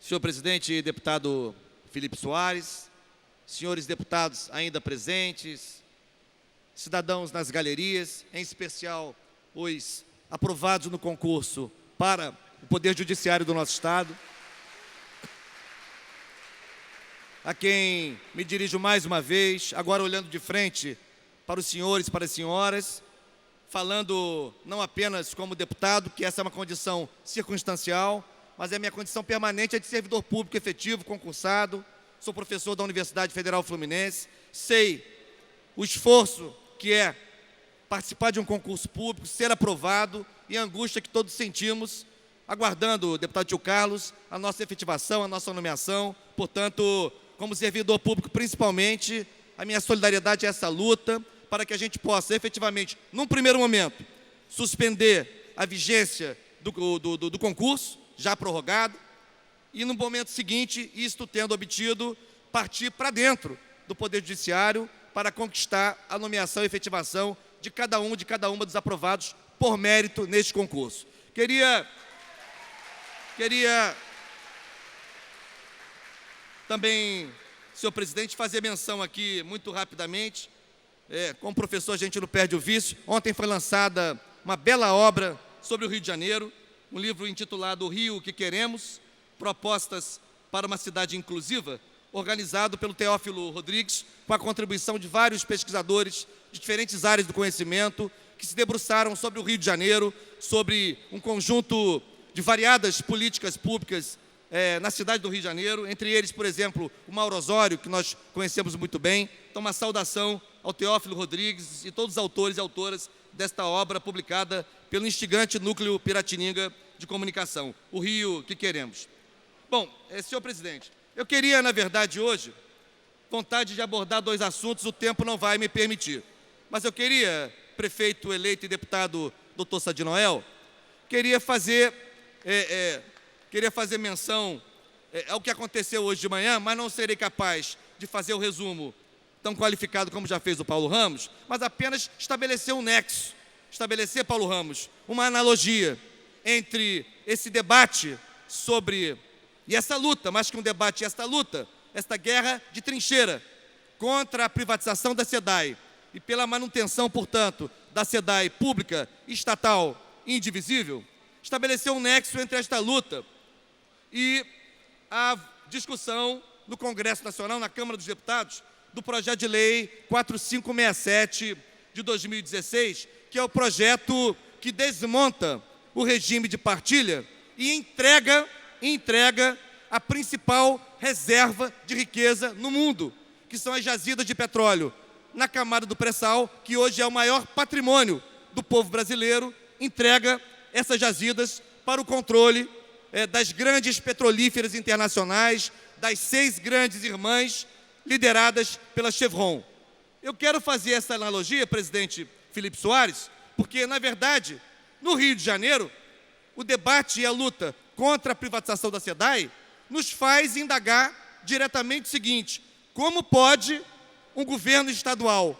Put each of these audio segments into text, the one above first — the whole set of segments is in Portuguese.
Senhor presidente, deputado Felipe Soares, senhores deputados ainda presentes, cidadãos nas galerias, em especial os aprovados no concurso para o Poder Judiciário do nosso Estado, a quem me dirijo mais uma vez, agora olhando de frente para os senhores e para as senhoras, falando não apenas como deputado, que essa é uma condição circunstancial, mas é a minha condição permanente é de servidor público efetivo, concursado, sou professor da Universidade Federal Fluminense, sei o esforço que é participar de um concurso público, ser aprovado e a angústia que todos sentimos, aguardando, deputado Tio Carlos, a nossa efetivação, a nossa nomeação. Portanto, como servidor público principalmente, a minha solidariedade é essa luta para que a gente possa efetivamente, num primeiro momento, suspender a vigência do concurso, já prorrogado, e no momento seguinte, isto tendo obtido, partir para dentro do Poder Judiciário para conquistar a nomeação e efetivação de cada uma dos aprovados por mérito neste concurso. Queria também, senhor presidente, fazer menção aqui, muito rapidamente, como professor a gente não perde o vício, ontem foi lançada uma bela obra sobre o Rio de Janeiro, um livro intitulado O Rio que Queremos, Propostas para uma Cidade Inclusiva, organizado pelo Teófilo Rodrigues, com a contribuição de vários pesquisadores de diferentes áreas do conhecimento, que se debruçaram sobre o Rio de Janeiro, sobre um conjunto de variadas políticas públicas na cidade do Rio de Janeiro, entre eles, por exemplo, o Mauro Osório, que nós conhecemos muito bem. Então, uma saudação ao Teófilo Rodrigues e todos os autores e autoras desta obra publicada pelo instigante Núcleo Piratininga de Comunicação, O Rio que Queremos. Bom, senhor presidente, eu queria, na verdade, hoje, vontade de abordar dois assuntos, o tempo não vai me permitir. Mas eu queria, prefeito eleito e deputado Dr. Sadi Noel, queria fazer menção ao que aconteceu hoje de manhã, mas não serei capaz de fazer o resumo tão qualificado como já fez o Paulo Ramos, mas apenas estabelecer um nexo, estabelecer, Paulo Ramos, uma analogia entre esse debate sobre, e essa luta, mais que um debate, esta luta, esta guerra de trincheira contra a privatização da SEDAI e pela manutenção, portanto, da SEDAI pública, estatal, indivisível, estabelecer um nexo entre esta luta e a discussão no Congresso Nacional, na Câmara dos Deputados, do projeto de lei 4567 de 2016, que é o projeto que desmonta o regime de partilha e entrega a principal reserva de riqueza no mundo, que são as jazidas de petróleo na camada do pré-sal, que hoje é o maior patrimônio do povo brasileiro, entrega essas jazidas para o controle das grandes petrolíferas internacionais, das 6 grandes irmãs lideradas pela Chevron. Eu quero fazer essa analogia, presidente Felipe Soares, porque, na verdade, no Rio de Janeiro, o debate e a luta contra a privatização da SEDAI nos faz indagar diretamente o seguinte: como pode um governo estadual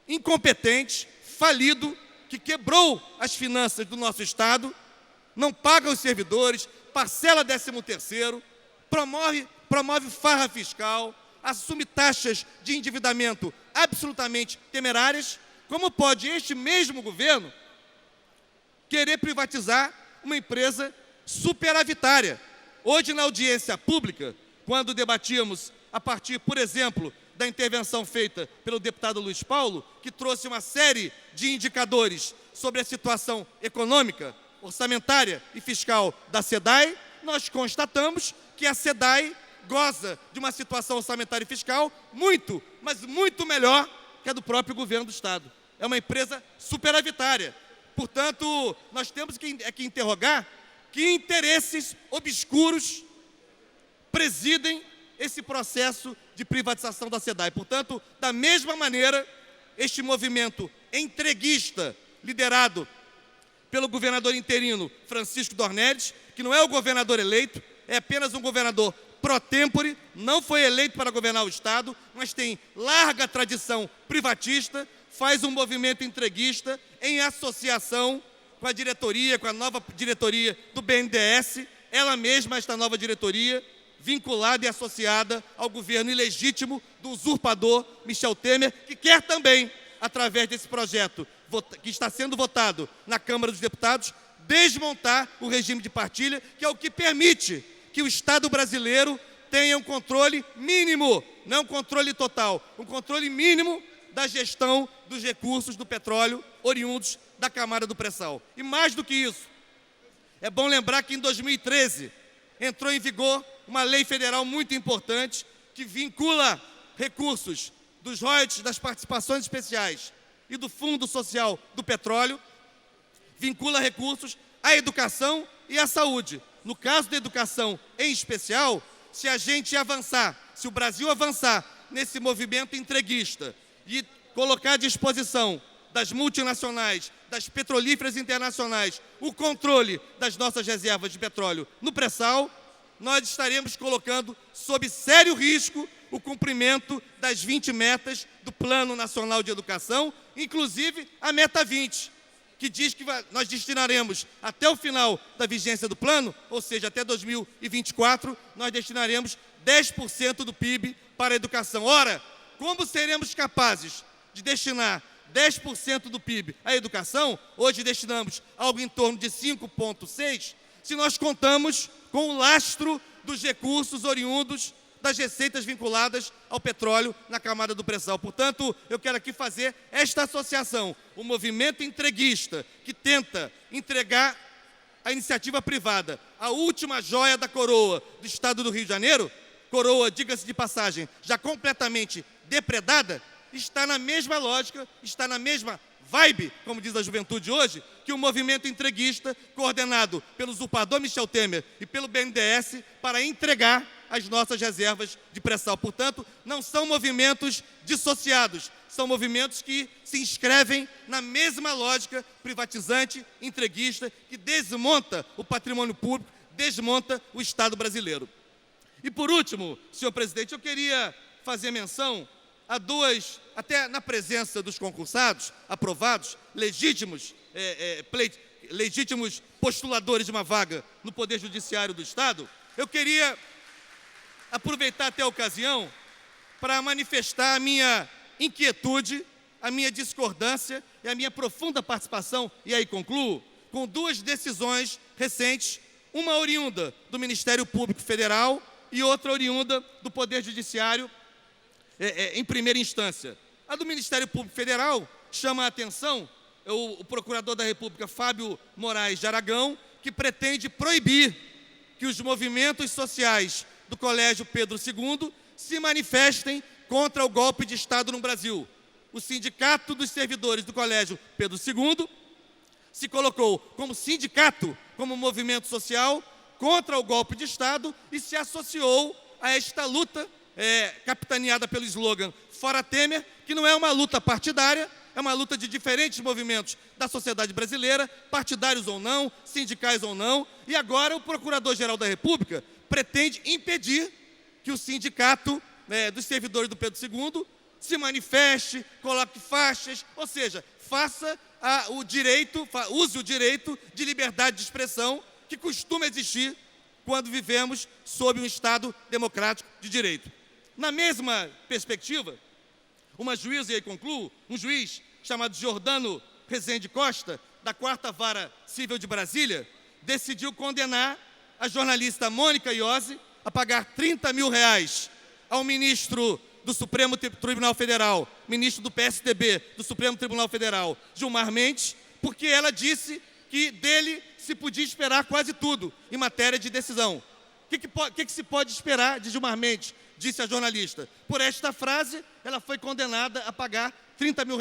incompetente, falido, que quebrou as finanças do nosso Estado, não paga os servidores, parcela 13º, promove farra fiscal, assume taxas de endividamento absolutamente temerárias, como pode este mesmo governo querer privatizar uma empresa superavitária? Hoje, na audiência pública, quando debatíamos a partir, por exemplo, da intervenção feita pelo deputado Luiz Paulo, que trouxe uma série de indicadores sobre a situação econômica, orçamentária e fiscal da SEDAI, nós constatamos que a SEDAI goza de uma situação orçamentária e fiscal muito, mas muito melhor que a do próprio governo do Estado. É uma empresa superavitária. Portanto, nós temos que interrogar que interesses obscuros presidem esse processo de privatização da SEDAI. Portanto, da mesma maneira, este movimento entreguista, liderado pelo governador interino Francisco Dornelles, que não é o governador eleito, é apenas um governador pro tempore, não foi eleito para governar o Estado, mas tem larga tradição privatista, faz um movimento entreguista em associação com a diretoria, com a nova diretoria do BNDES, ela mesma, esta nova diretoria, vinculada e associada ao governo ilegítimo do usurpador Michel Temer, que quer também, através desse projeto que está sendo votado na Câmara dos Deputados, desmontar o regime de partilha, que é o que permite que o Estado brasileiro tenha um controle mínimo, não um controle total, um controle mínimo da gestão dos recursos do petróleo oriundos da camada do pré-sal. E mais do que isso, é bom lembrar que em 2013 entrou em vigor uma lei federal muito importante que vincula recursos dos royalties, das participações especiais e do Fundo Social do Petróleo, vincula recursos à educação e à saúde. No caso da educação em especial, se a gente avançar, se o Brasil avançar nesse movimento entreguista e colocar à disposição das multinacionais, das petrolíferas internacionais, o controle das nossas reservas de petróleo no pré-sal, nós estaremos colocando sob sério risco o cumprimento das 20 metas do Plano Nacional de Educação, inclusive a meta 20, que diz que nós destinaremos até o final da vigência do plano, ou seja, até 2024, nós destinaremos 10% do PIB para a educação. Ora, como seremos capazes de destinar 10% do PIB à educação? Hoje destinamos algo em torno de 5,6%, se nós contamos com o lastro dos recursos oriundos das receitas vinculadas ao petróleo na camada do pré-sal. Portanto, eu quero aqui fazer esta associação. O movimento entreguista que tenta entregar à iniciativa privada a última joia da coroa do Estado do Rio de Janeiro, coroa, diga-se de passagem, já completamente depredada, está na mesma lógica, está na mesma vibe, como diz a juventude hoje, que o movimento entreguista, coordenado pelo usurpador Michel Temer e pelo BNDES, para entregar as nossas reservas de pré-sal. Portanto, não são movimentos dissociados, são movimentos que se inscrevem na mesma lógica privatizante, entreguista, que desmonta o patrimônio público, desmonta o Estado brasileiro. E por último, senhor presidente, eu queria fazer menção a duas, até na presença dos concursados, aprovados, legítimos postuladores de uma vaga no Poder Judiciário do Estado, eu queria aproveitar até a ocasião para manifestar a minha inquietude, a minha discordância e a minha profunda participação, e aí concluo, com duas decisões recentes, uma oriunda do Ministério Público Federal e outra oriunda do Poder Judiciário em primeira instância. A do Ministério Público Federal chama a atenção o Procurador da República, Fábio Moraes de Aragão, que pretende proibir que os movimentos sociais do Colégio Pedro II se manifestem contra o golpe de Estado no Brasil. O Sindicato dos Servidores do Colégio Pedro II se colocou como sindicato, como movimento social contra o golpe de Estado e se associou a esta luta capitaneada pelo slogan Fora Temer, que não é uma luta partidária, é uma luta de diferentes movimentos da sociedade brasileira, partidários ou não, sindicais ou não, e agora o Procurador-Geral da República pretende impedir que o sindicato dos servidores do Pedro II se manifeste, coloque faixas, ou seja, use o direito de liberdade de expressão que costuma existir quando vivemos sob um Estado democrático de direito. Na mesma perspectiva, uma juíza, e aí concluo, um juiz chamado Jordano Rezende Costa, da 4ª Vara Civil de Brasília, decidiu condenar a jornalista Mônica Iose a pagar R$30 mil ao ministro do Supremo Tribunal Federal, ministro do PSDB do Supremo Tribunal Federal, Gilmar Mendes, porque ela disse que dele se podia esperar quase tudo em matéria de decisão. O que se pode esperar de Gilmar Mendes? Disse a jornalista. Por esta frase, ela foi condenada a pagar R$30 mil,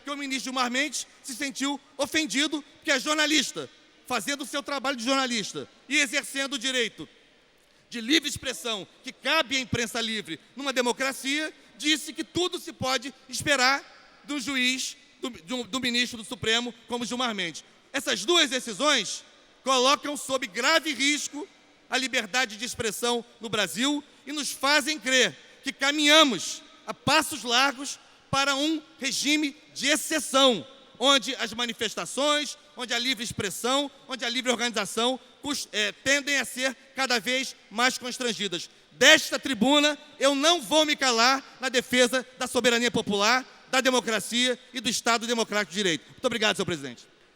que o ministro Gilmar Mendes se sentiu ofendido, porque a jornalista, fazendo o seu trabalho de jornalista e exercendo o direito de livre expressão que cabe à imprensa livre numa democracia, disse que tudo se pode esperar do juiz, do ministro do Supremo, como Gilmar Mendes. Essas duas decisões colocam sob grave risco a liberdade de expressão no Brasil e nos fazem crer que caminhamos a passos largos para um regime de exceção, onde as manifestações, onde a livre expressão, onde a livre organização tendem a ser cada vez mais constrangidas. Desta tribuna, eu não vou me calar na defesa da soberania popular, da democracia e do Estado Democrático de Direito. Muito obrigado, senhor presidente.